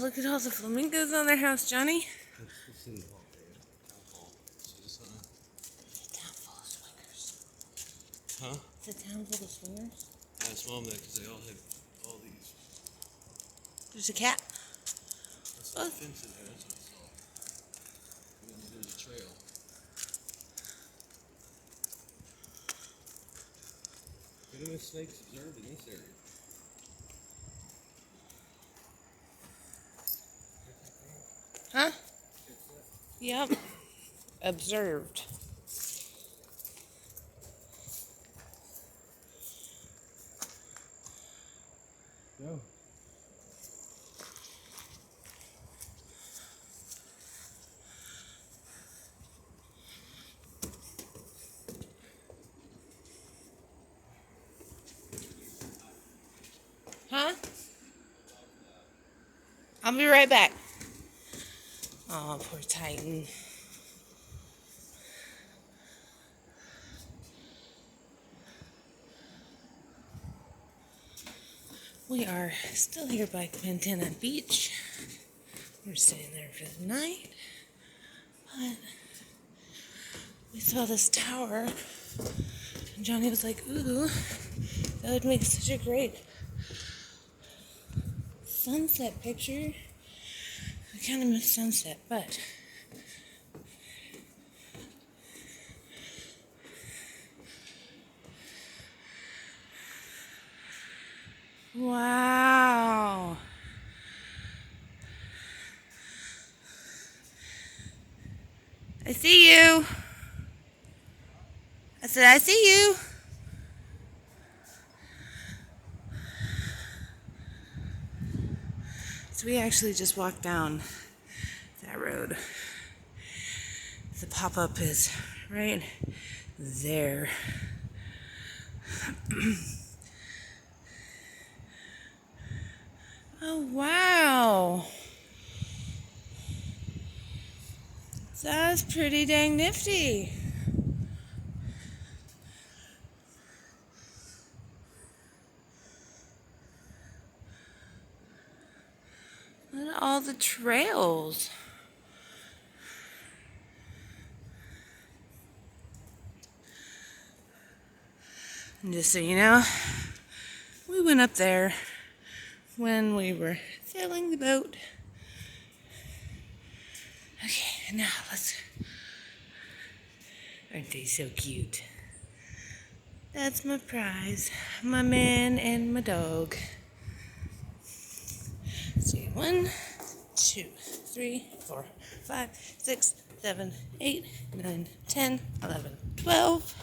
look at all the flamingos on their house, Johnny. It's in the hall, man. Town hall. So just, It's a town full of swingers. huh? It's a town full of swingers. I asked Mom that because they all had all these. There's a cat. That's the fence in there. That's what I saw. And then there's a trail. Venomous snakes observed in this area. Huh? Yep. Observed. No. Huh? I'll be right back. Oh, poor Titan. We are still here by Quintana Beach. We're staying there for the night. But we saw this tower. And Johnny was like, ooh, that would make such a great sunset picture. We kind of missed sunset, but wow. I see you. I said, I see you. So we actually just walked down that road. The pop-up is right there. Oh, wow. That's pretty dang nifty. Look at all the trails. And just so you know, we went up there when we were sailing the boat. Okay, now let's... Aren't they so cute? That's my prize. My man and my dog. Let's see, 1, 2, 3, 4, 5, 6, 7, 8, 9, 10, 11, 12.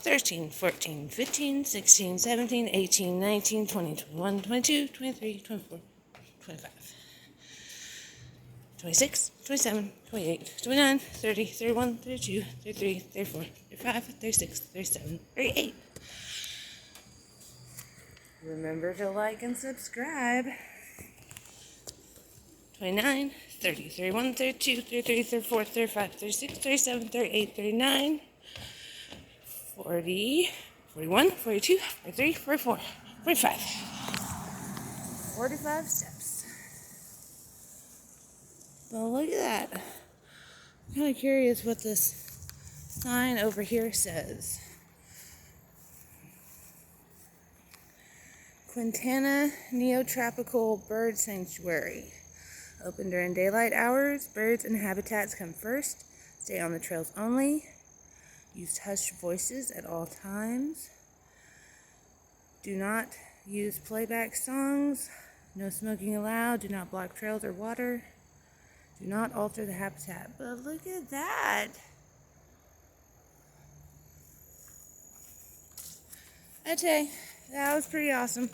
13, 14, 15, 16, 17, 18, 19, 20, 21, 22, 23, 24, 25, 26, 27, 28, 29, 30, 31, 32, 33, 34, 35, 36, 37, 38. Remember to like and subscribe. 29, 30, 31, 32, 33, 34, 35, 36, 37, 38, 39. 40, 41, 42, 43, 44, 45. 45 steps. Well, look at that. I'm kind of curious what this sign over here says. Quintana Neotropical Bird Sanctuary. Open during daylight hours. Birds and habitats come first. Stay on the trails only. Use hushed voices at all times. Do not use playback songs. No smoking allowed. Do not block trails or water. Do not alter the habitat. But look at that. I tell you, that was pretty awesome.